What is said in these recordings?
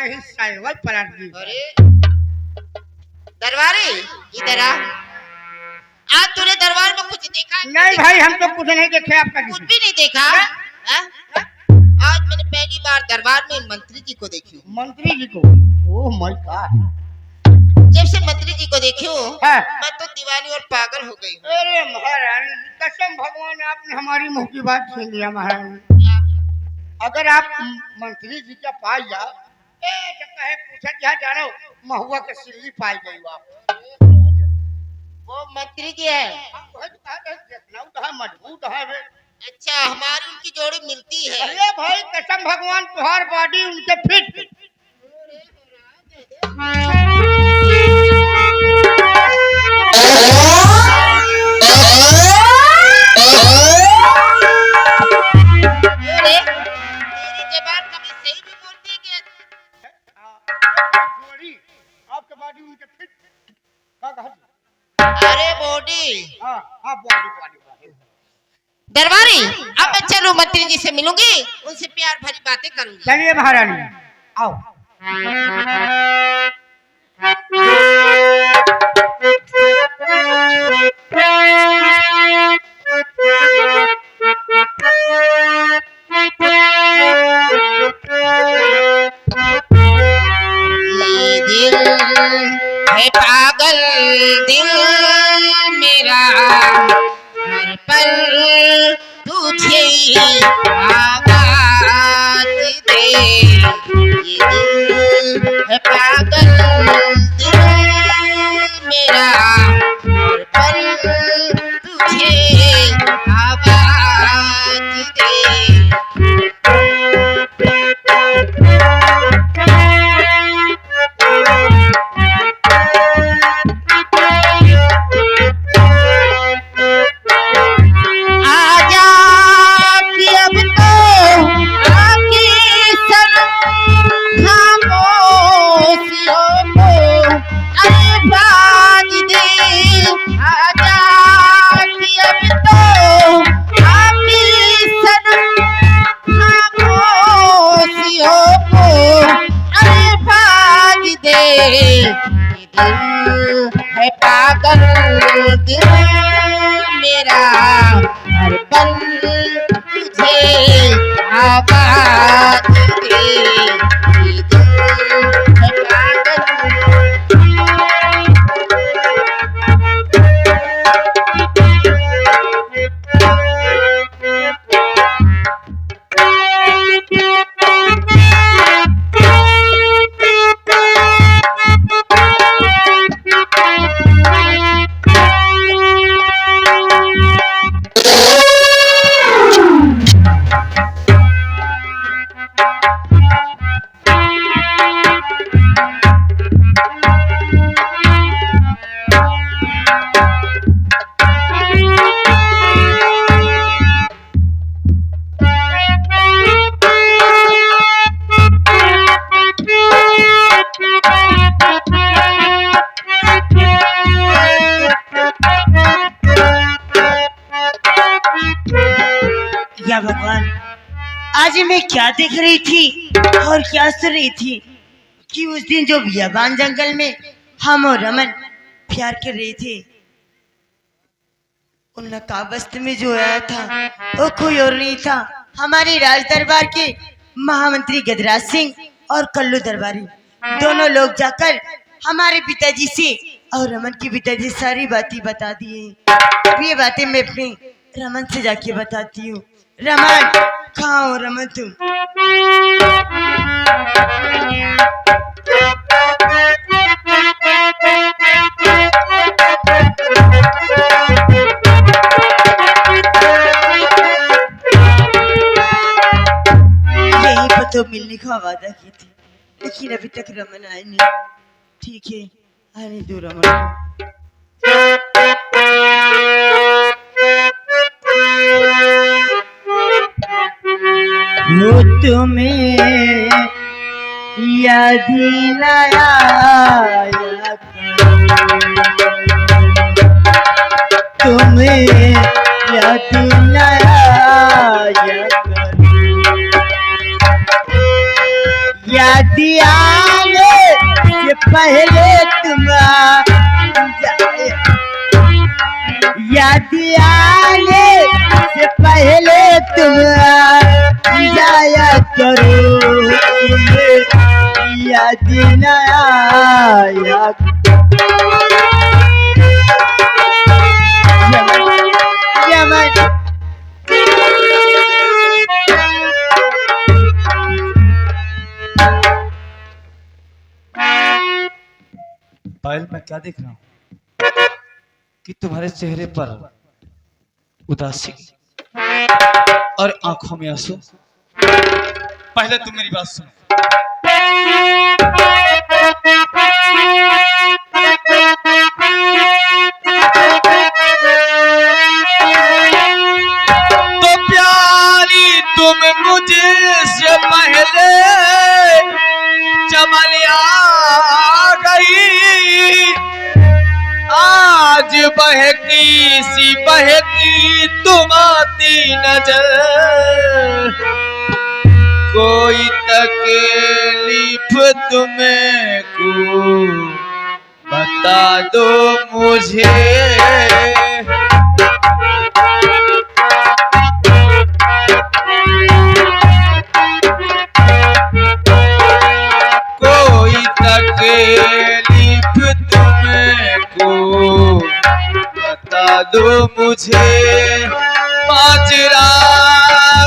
रही साइवल पलट दी। अरे दरबारी इधर आ। आज तूने दरबार में कुछ देखा? नहीं भाई, हम तो कुछ नहीं देखे। आपका कुछ भी नहीं देखा? आज मैंने पहली बार दरबार में मंत्री जी को देखी हूँ। मंत्री जी को? Oh my God. जब से मंत्री जी को देखी हूँ मैं तो दीवानी और पागल हो गई हूँ। अरे महारानी, कसम भगवान, आपने हमारी मुंह की बात छीन लिया महारानी। अगर आप मंत्री जी का पाई जाओ, पूछा क्या जानो, महुआ के सिल्ली पाई गई आप। वो मंत्री जी है? मजबूत है। अच्छा, हमारी उनकी जोड़ी मिलती है? अरे भाई कसम भगवान, तुहार बॉडी उनके फिट। आपके बॉडी उनके फिट। अरे बॉडी। हाँ बॉडी। दरबारी, अब मैं चलूं मंत्री जी से मिलूंगी, उनसे प्यार भरी बातें करूंगी। चलिए महारानी, आओ। ये दिल है पागल दिल मेरा, हर पल तुझे आवाज दे। ये दिल है पागल दिल मेरा, हर पल तुझे आवाज दे। है पागल दिल मेरा, हर पल तुझे आवाज दे। ये दिल है पागल। या भगवान, आज मैं क्या देख रही थी और क्या सुन रही थी कि उस दिन जो बियाबान जंगल में हम और रमन प्यार कर रहे थे, उन नकाबस्त में जो आया था वो कोई और नहीं था, हमारे राज दरबार के महामंत्री गजराज सिंह और कल्लू दरबारी। दोनों लोग जाकर हमारे पिताजी से और रमन के पिताजी सारी बातें बता दिए। अब ये बातें मैं अपने रमन से जाके बताती हूँ। रमन, कहाँ हो रमन तुम? यहीं पर तो मिलने का वादा की थी, लेकिन अभी तक रमन आए नहीं। ठीक है, आने दो रमन को। वो तुम्हें याद न आया, तुम्हें याद न आया, याद आ से पहले तुम जाए, याद आने से पहले तुम जाया करो, याद न आया। यमन पायल, मैं क्या देख रहा हूँ कि तुम्हारे चेहरे पर उदासी और आंखों में आंसू। पहले तुम मेरी बात सुनो। तो प्यारी तुम मुझसे पहले चमलिया गई, आज बहकी सी बहकी तुम आती नजर, कोई तकलीफ तुम्हें को बता दो मुझे। कोई तकलीफ तुम्हें को बता दो मुझे, माजरा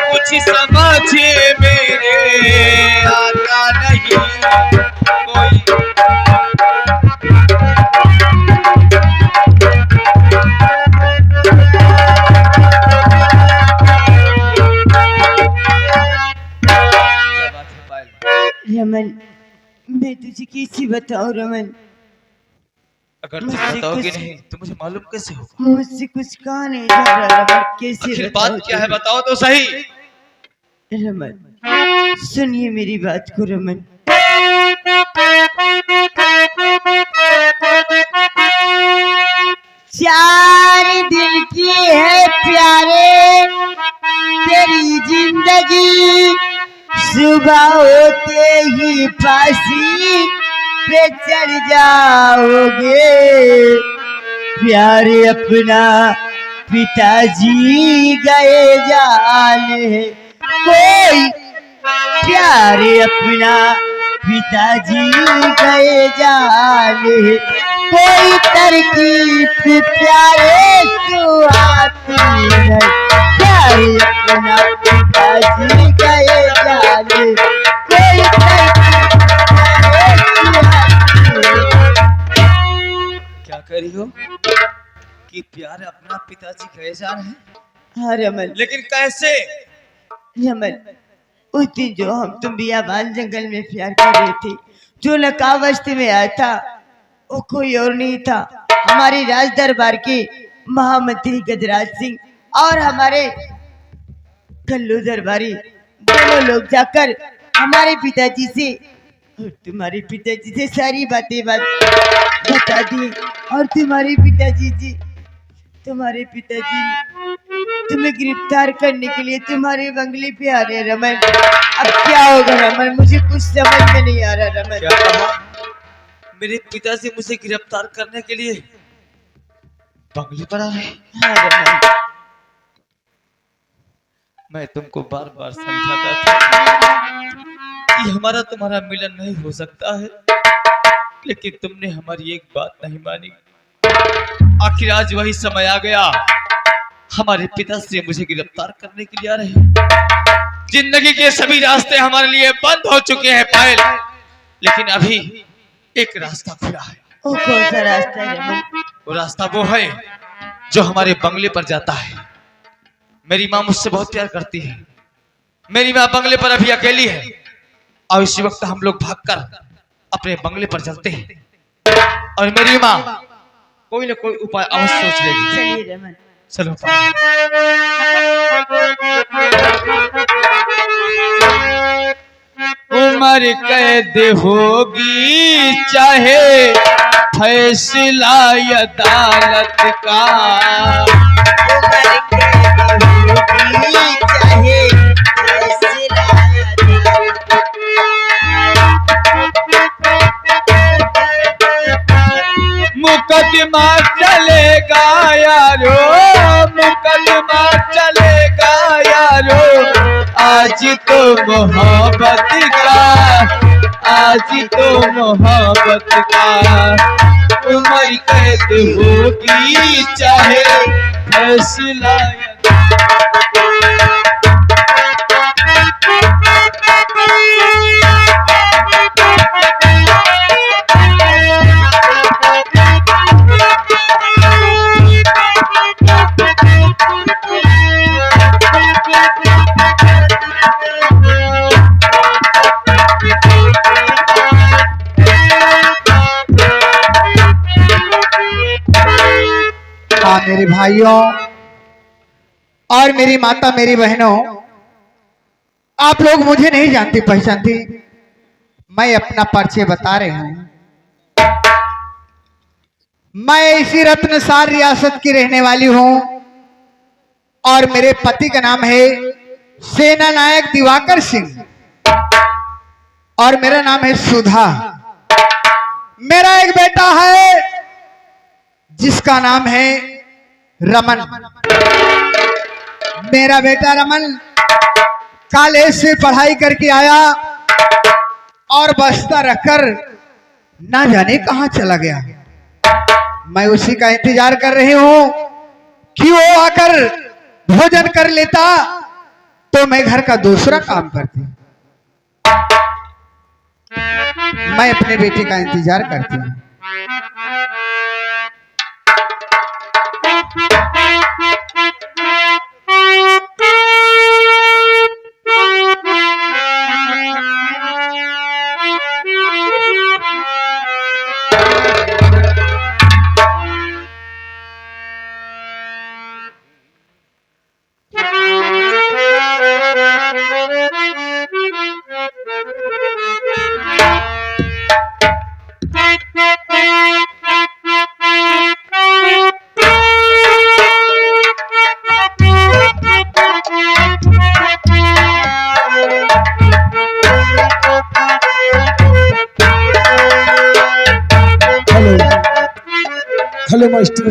कुछ समझ मेरे आता नहीं कोई। रमन, मैं तुझे कैसे बताऊं रमन? अगर तुम बताओगे नहीं तो मुझे मालूम कैसे होगा? मुझसे कुछ कहा नहीं जा रहा रमन, कैसे आखिर बात क्या है, बताओ तो सही। रमन सुनिए मेरी बात को रमन। चार दिन की है प्यारे तेरी जिंदगी, सुबह होते ही फांसी पे चढ़ जाओगे, प्यारे अपना पिताजी गए जाने, कोई प्यारे अपना पिताजी गए जाने, कोई तरकीब प्यारे तू आती है, प्यारे अपना पिताजी गए जाने, कोई तरकीब प्यारे तू आती है। क्या कह रही हो कि प्यार अपना पिताजी गए जा रहे हैं? हाँ रमन, लेकिन कैसे? रमन उस दिन जो हम तुम बियाबान जंगल में प्यार कर रहे थे, जो नकाबस्ती में आया था वो कोई और नहीं था, हमारे राज दरबार के महामंत्री गजराज सिंह और हमारे कल्लू दरबारी दोनों लोग जाकर हमारे पिताजी से और तुम्हारे पिताजी से सारी बातें बता दी, और तुम्हारे पिताजी तुम्हें गिरफ्तार करने के लिए तुम्हारे बंगले पे आ रहे रमन। अब क्या होगा रमन, मुझे कुछ समझ में नहीं आ रहा रमन। क्या कहा? मेरे पिताजी मुझे गिरफ्तार करने के लिए बंगले पर आ रहे हैं? हाँ रमन, मैं तुमको बार बार समझाता था कि हमारा तुम्हारा मिलन नहीं हो सकता है, लेकिन तुमने हमारी एक बात नहीं मानी। आखिर आज वही समय आ गया, हमारे पिताश्री मुझे गिरफ्तार करने के लिए आ रहे हैं। जिंदगी के सभी रास्ते हमारे लिए बंद हो चुके हैं पायल, लेकिन अभी एक रास्ता खुला है। वो कौन सा रास्ता है रमन? वो रास्ता वो है जो हमारे बंगले पर जाता है। मेरी माँ मुझसे बहुत प्यार करती है, मेरी माँ बंगले पर अभी अकेली है, और इसी वक्त हम लोग भागकर अपने बंगले पर चलते हैं, और मेरी माँ कोई ना कोई उपाय अवश्य सोच लेगी। चलिए रमन, चलो। उम्र कैद होगी चाहे फैसला अदालत का, उम्र कैद होगी चाहे फैसला अदालत का। यारो, मुकदमा चलेगा यारो, आज तो मोहब्बत का, आज तो मोहब्बत का उम्र कैद होगी चाहे फैसला। हाँ मेरे भाइयों और मेरी माता मेरी बहनों, आप लोग मुझे नहीं जानती पहचानती, मैं अपना परिचय बता रही हूँ। मैं इसी रत्नसार रियासत की रहने वाली हूँ और मेरे पति का नाम है सेना नायक दिवाकर सिंह और मेरा नाम है सुधा। मेरा एक बेटा है जिसका नाम है रमन। मेरा बेटा रमन कॉलेज से पढ़ाई करके आया और बस्ता रखकर ना जाने कहां चला गया। मैं उसी का इंतजार कर रही हूं कि वो आकर भोजन कर लेता तो मैं घर का दूसरा काम करती। मैं अपने बेटे का इंतजार करती हूँ। हेलो मास्टर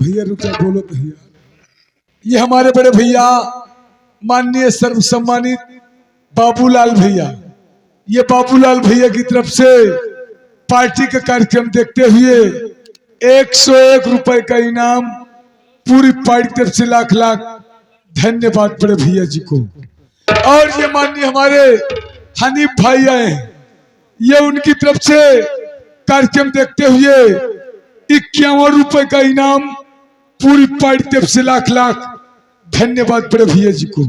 भैया, रुक जा, बोलो भैया। ये हमारे बड़े भैया माननीय सर्व सम्मानित बाबूलाल भैया, ये बाबूलाल भैया की तरफ से पार्टी का कार्यक्रम देखते हुए 101 रुपए का इनाम पूरी पार्टी की तरफ से लाख लाख धन्यवाद बड़े भैया जी को। और ये माननीय हमारे हनीफ भाई आए, ये उनकी तरफ से कार्यक्रम देखते हुए 51 रुपए का इनाम पूरी पार्टी तरफ से लाख लाख धन्यवाद बड़े भैया जी को।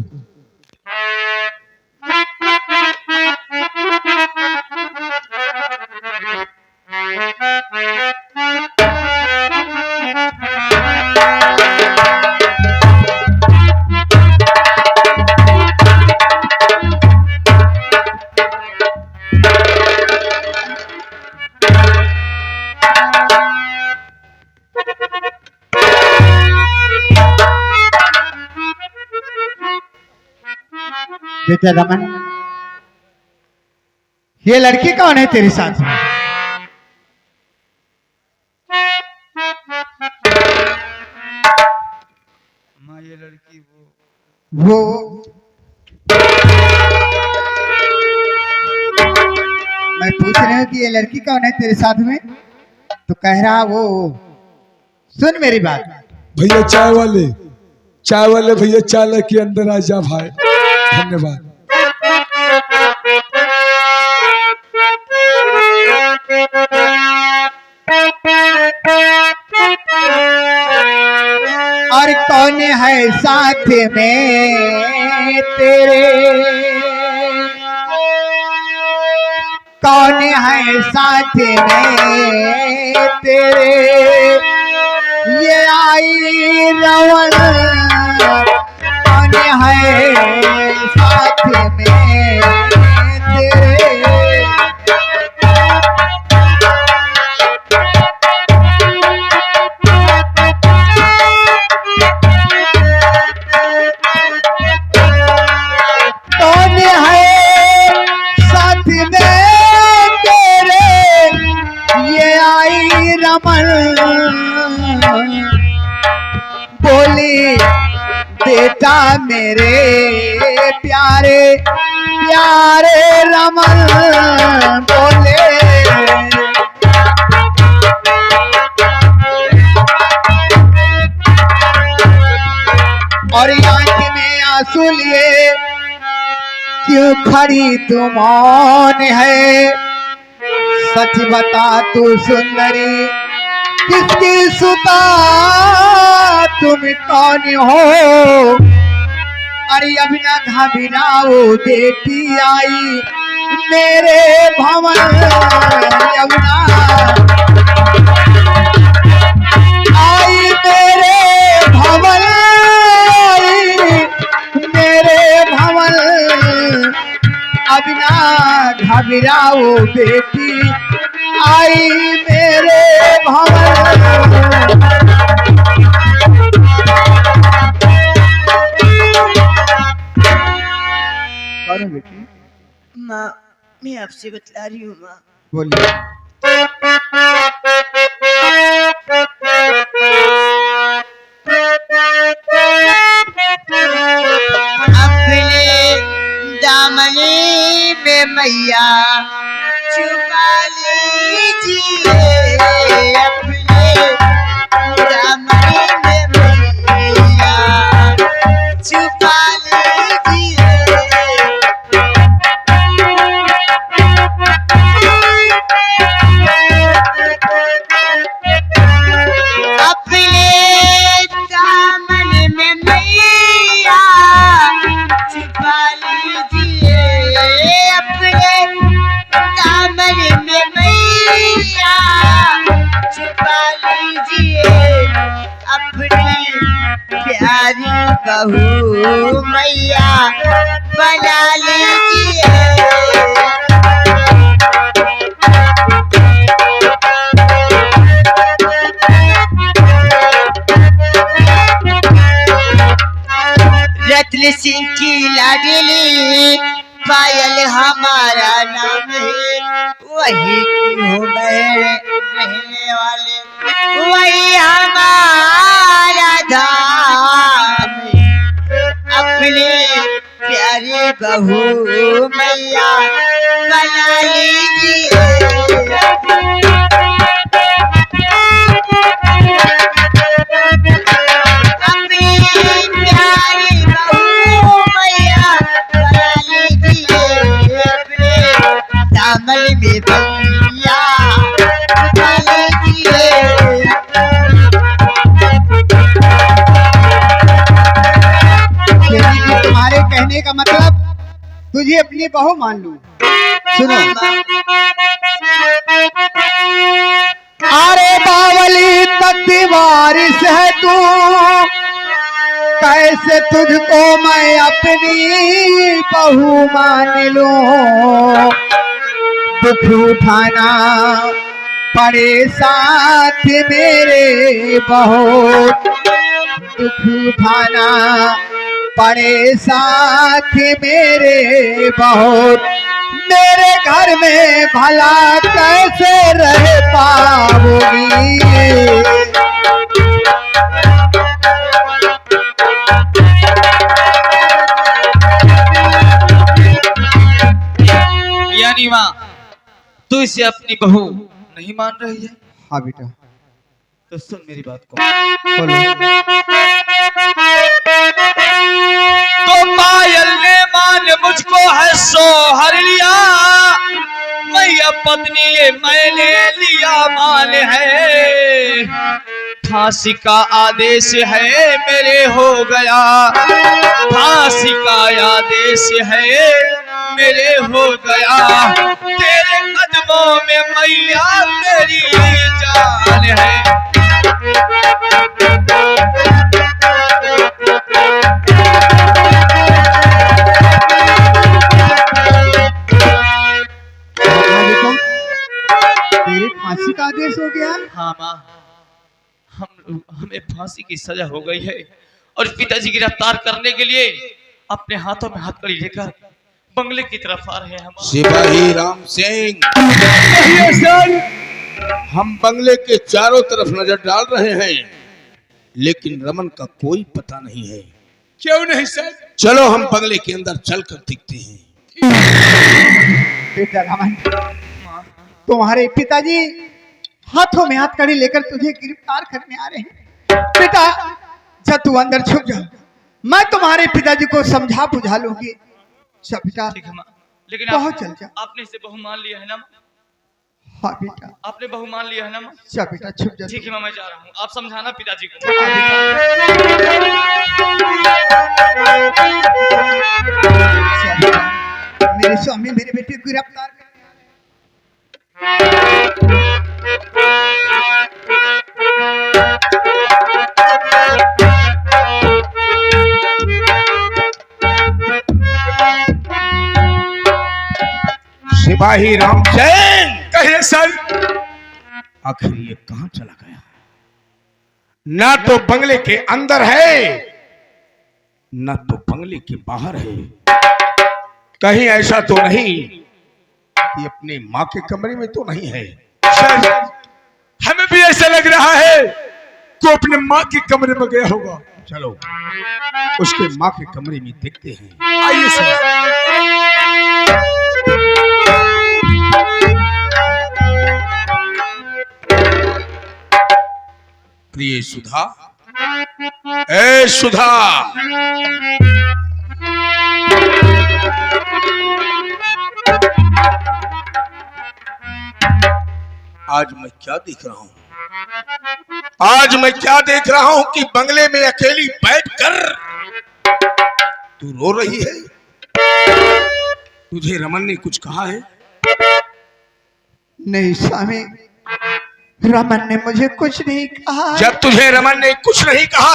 बेटा रमन, ये लड़की कौन है तेरे साथ? माँ ये लड़की वो मैं पूछ रही हूँ कि ये लड़की कौन है तेरे साथ में, तो कह रहा वो। सुन मेरी बात भैया, चाय वाले भैया, चाय लेके अंदर आ जा भाई। धन्यवाद। और कौन है साथ में तेरे, कौन है साथ में तेरे, ये आई रवन कौन है साथ में तेरे। कौन है साथ में तेरे, ये आई रमन प्यारे रमन बोले। और आंख में आंसू लिए क्यों खड़ी तू मौन है, सच बता तू सुंदरी किसकी सुता तुम कौन हो। अरे अब ना घबराओ बेटी आई मेरे भवन, अब ना आई मेरे भवन, मेरे भवन। अब ना घबराओ बेटी आई मेरे भवन। कौन बेटी? माँ मैं आपसे बतला रही हूँ माँ। बोलिए। अपने दामनी में मैया छुपा लीजिए, अपने दामनी में मैया छुपा लीजिए। अपने दामन में मैया छुपा लीजिए, अपने दामन में मैया छुपा लीजिए। अपनी प्यारी बहू मैया बना लीजिए। रत्न सिंह की लाडली पायल हमारा नाम है, वही की हो गए रहने वाले, वही हमारा धाम। अपने प्यारी बहू मैया बना लीजिए। दामन में भैया छुपा लीजिए। तुम्हारे कहने का मतलब तुझे अपनी बहू मान लूं। सुनो। अरे बावली तक वारिस है तू, कैसे तुझको मैं अपनी बहू मान लूं। दुख उठाना पड़े साथ मेरे बहुत, दुख उठाना पड़े साथ मेरे बहुत। मेरे घर में भला कैसे रह पाओगी। यानी माँ तू इसे अपनी बहू नहीं मान रही है? हाँ बेटा। तो सुन मेरी बात को। बोलो। तो पायल ने मान मुझको है सोहर लिया, मैया पत्नी ये मैंने लिया मान है। फांसी का आदेश है मेरे हो गया, फांसी का आदेश है मेरे हो गया। तेरे कदमों में मैया मेरी जान है। तेरे फांसी का आदेश हो गया? हाँ माँ, हमें फांसी की सजा हो गई है और पिताजी गिरफ्तार करने के लिए अपने हाथों में हथकड़ी लेकर बंगले की तरफ आ रहे हैं। हम सिपाही राम सिंह, हम बंगले के चारों तरफ नजर डाल रहे हैं, लेकिन रमन का कोई पता नहीं है। क्यों नहीं सर? चलो हम बंगले के अंदर चलकर देखते हैं। बेटा रमन, तुम्हारे पिताजी हाथों में हाथ कड़ी लेकर तुझे गिरफ्तार करने आ रहे हैं। बेटा जा तू अंदर छुप जा, मैं तुम्हारे पिताजी को समझा बुझा लूंगी। अच्छा बेटा, ठीक है माँ, लेकिन बहुत चल जा। आपने इसे बहू मान लिया है ना माँ? हाँ बेटा, आपने बहू मान लिया है ना माँ? अच्छा बेटा छुप जा। ठीक है माँ, मैं जा रहा हूँ, आप समझाना पिताजी को। अच्छा बेटा, मेरे स्वामी मेरे बेटे को गिरफ्तार करने आ रहे हैं। सिपाही रामसेन, कहिए सर। आखिर ये कहाँ चला गया? ना तो बंगले के अंदर है, ना तो बंगले के बाहर है। कहीं ऐसा तो नहीं कि अपने माँ के कमरे में तो नहीं है? सर हमें भी ऐसा लग रहा है कि अपने माँ के कमरे में गया होगा। चलो उसके माँ के कमरे में देखते हैं। आइए सर। प्रिय सुधा, ए सुधा, आज मैं क्या देख रहा हूँ? आज मैं क्या देख रहा हूँ कि बंगले में अकेली बैठकर तू रो रही है। तुझे रमन ने कुछ कहा है? नहीं स्वामी, रमन ने मुझे कुछ नहीं कहा। जब तुझे रमन ने कुछ नहीं कहा